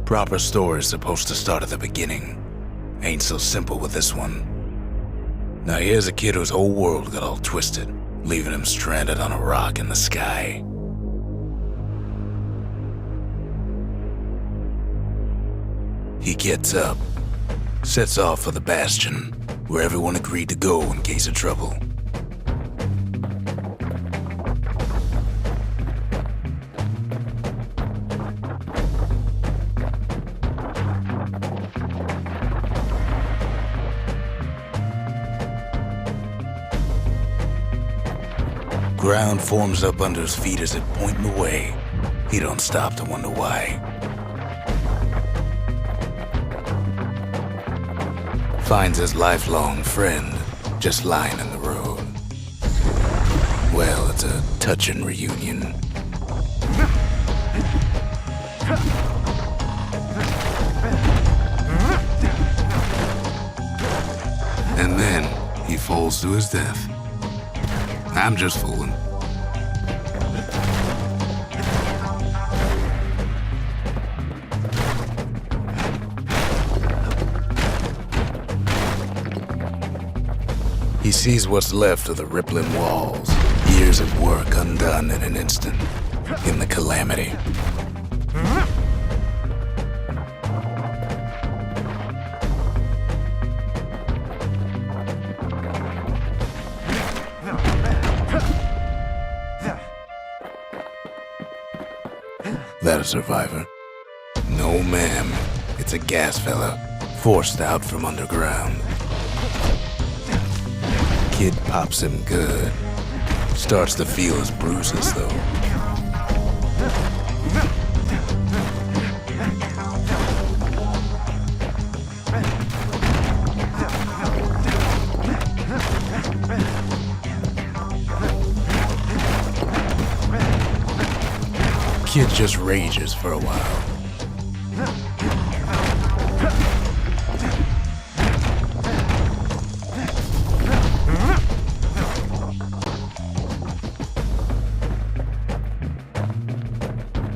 Proper story's supposed to start at the beginning. Ain't so simple with this one. Now here's a kid whose whole world got all twisted, leaving him stranded on a rock in the sky. He gets up, sets off for the Bastion, where everyone agreed to go in case of trouble. Ground forms up under his feet as it pointing away. He don't stop to wonder why. Finds his lifelong friend just lying in the road. Well, it's a touching reunion. And then he falls to his death. I'm just fooling. He sees what's left of the rippling walls, years of work undone in an instant, in the calamity. That a survivor? No, ma'am. It's a gas fella, forced out from underground. Kid pops him good. Starts to feel his bruises, though. Kid just rages for a while.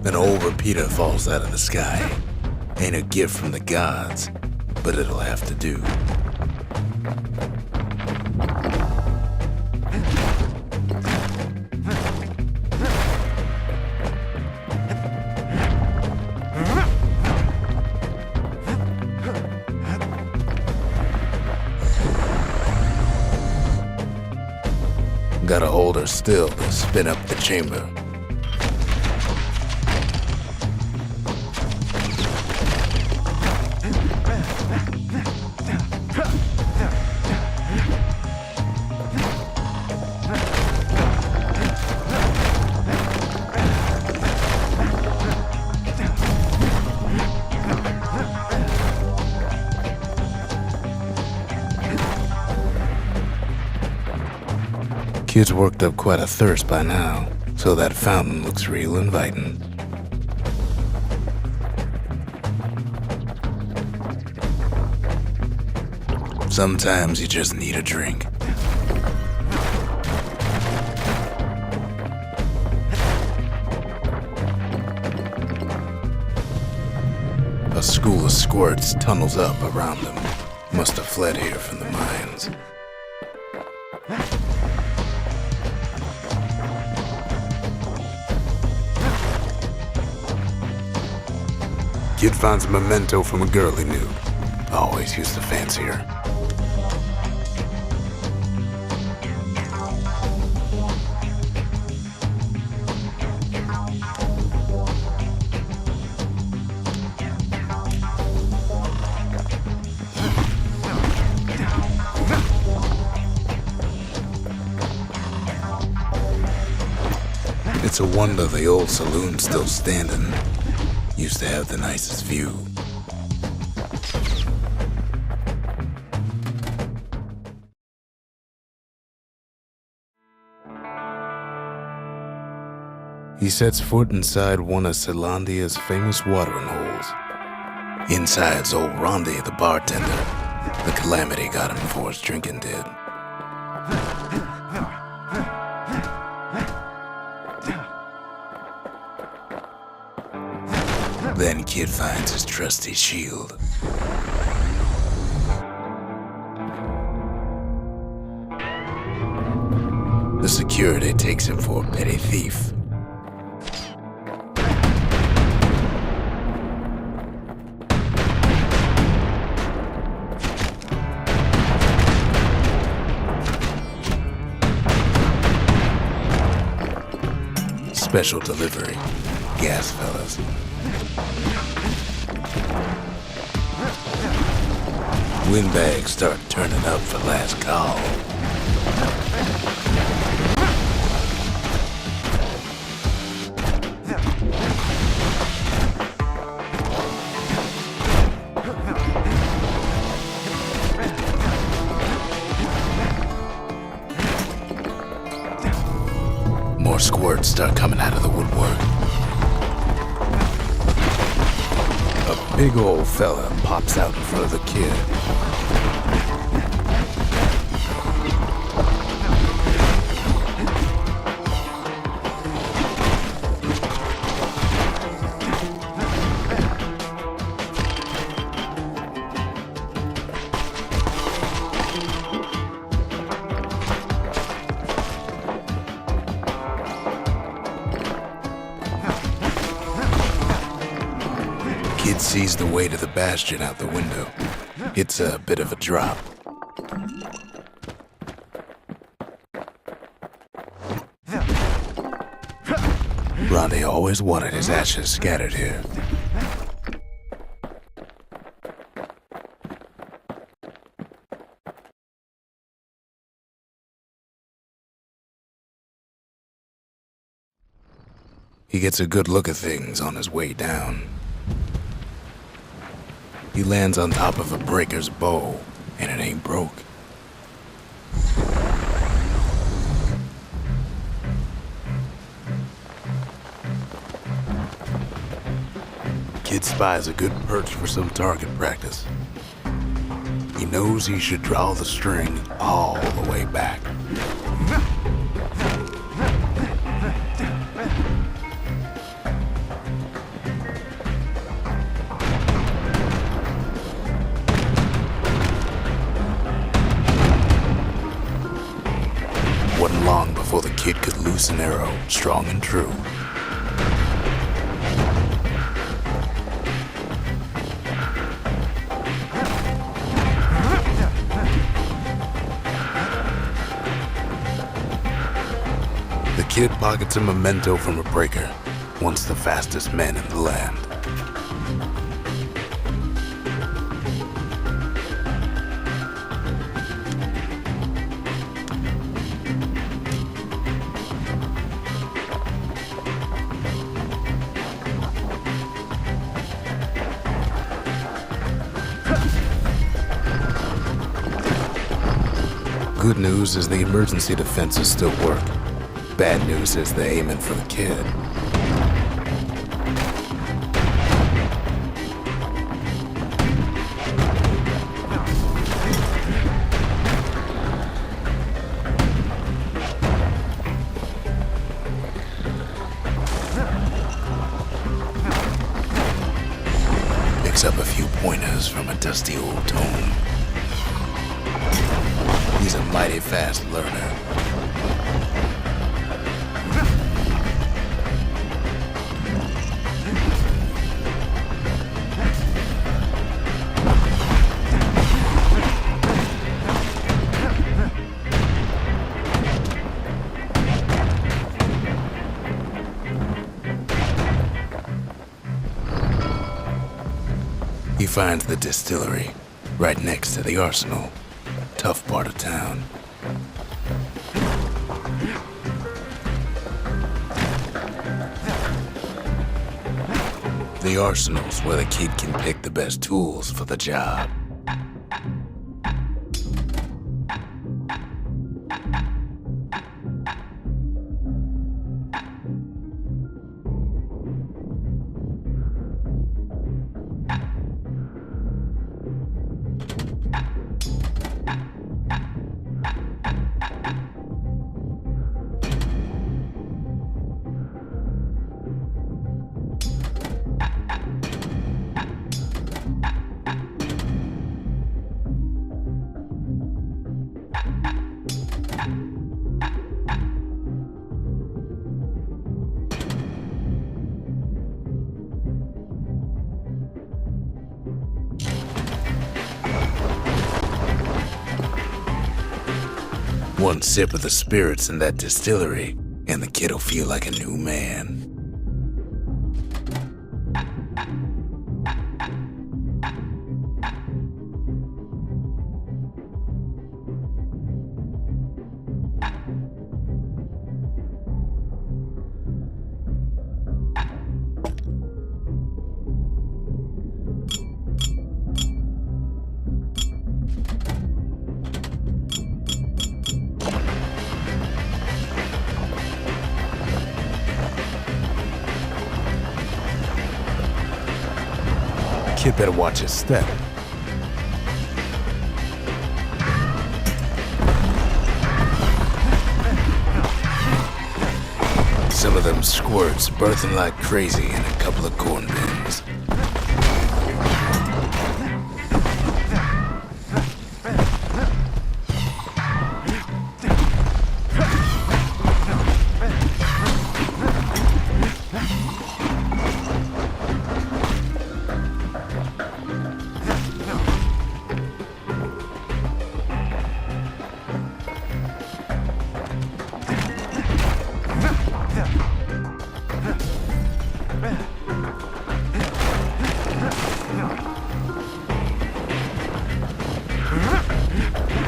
An old repeater falls out of the sky. Ain't a gift from the gods, but it'll have to do. Gotta hold her still to spin up the chamber. Kid's worked up quite a thirst by now, so that fountain looks real inviting. Sometimes you just need a drink. A school of squirts tunnels up around them. Must have fled here from the mines. Kid finds a memento from a girl he knew. Always used to fancy her. It's a wonder the old saloon's still standing. Used to have the nicest view. He sets foot inside one of Celandia's famous watering holes. Inside's old Rondi, the bartender. The calamity got him before his drinking did. Then Kid finds his trusty shield. The security takes him for a petty thief. Special delivery. Gas, fellas. Windbags start turning up for last call. More squirts start coming out of the woodwork. A big old fella pops out in front of the kid. Kid sees the way to the Bastion out the window. It's a bit of a drop. Ronde always wanted his ashes scattered here. He gets a good look at things on his way down. He lands on top of a breaker's bow, and it ain't broke. Kid spies a good perch for some target practice. He knows he should draw the string all the way back. Wasn't long before the kid could loose an arrow, strong and true. The kid pockets a memento from a breaker, once the fastest man in the land. Good news is the emergency defenses still work. Bad news is they're aiming for the kid. Picks up a few pointers from a dusty old tome. He's a mighty fast learner. He finds the distillery right next to the arsenal. Tough part of town. The arsenal's where the kid can pick the best tools for the job. One sip of the spirits in that distillery, and the kid'll feel like a new man. Kid better watch his step. Some of them squirts birthing like crazy in a couple of corn bins.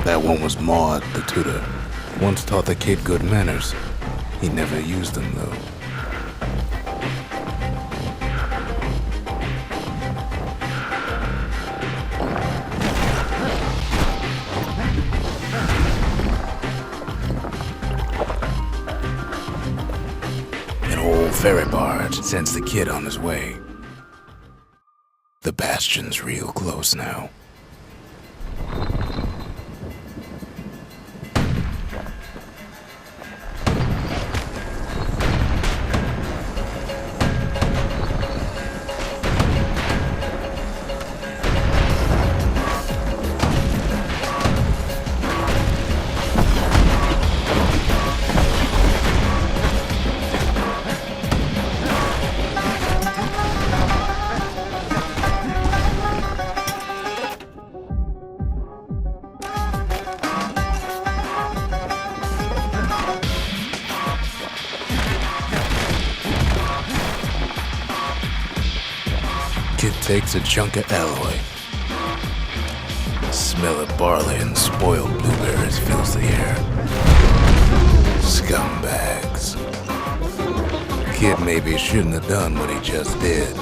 That one was Maud, the tutor. Once taught the kid good manners. He never used them, though. An old ferry barge sends the kid on his way. The Bastion's real close now. Kid takes a chunk of alloy. Smell of barley and spoiled blueberries fills the air. Scumbags. Kid maybe shouldn't have done what he just did.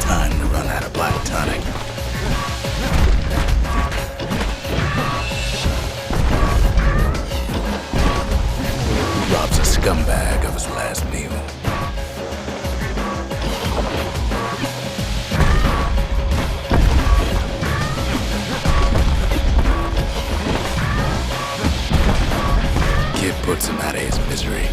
Time to run out of black tonic. Robs a scumbag of his last meal. Kid puts him out of his misery.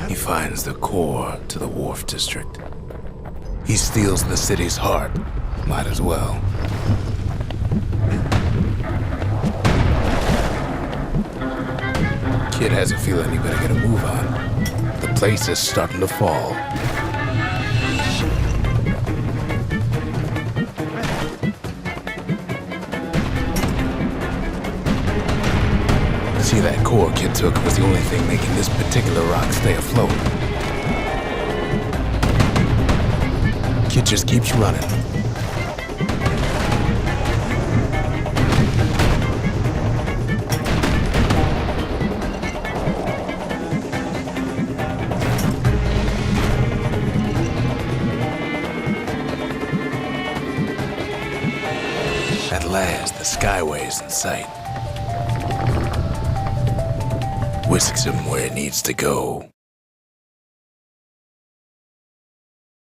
He finds the core to the Wharf District. He steals the city's heart. Might as well. Kid has a feeling he better get a move on. The place is starting to fall. See, that core Kid took was the only thing making this particular rock stay afloat. Kid just keeps running. as the Skyway is in sight. Whisks him where it needs to go.